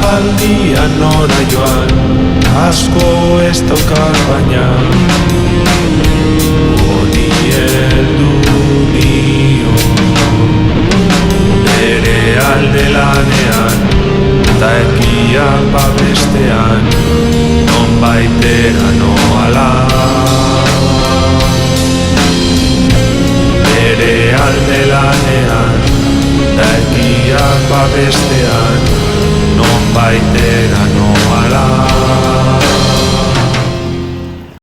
Aspaldian nora joan, asko ez daukar baina honi heldu nio. Bere alde lanean, ta ekiak babestean, non baitera noala. Bere alde lanean, ta ekiak babestean, non baitera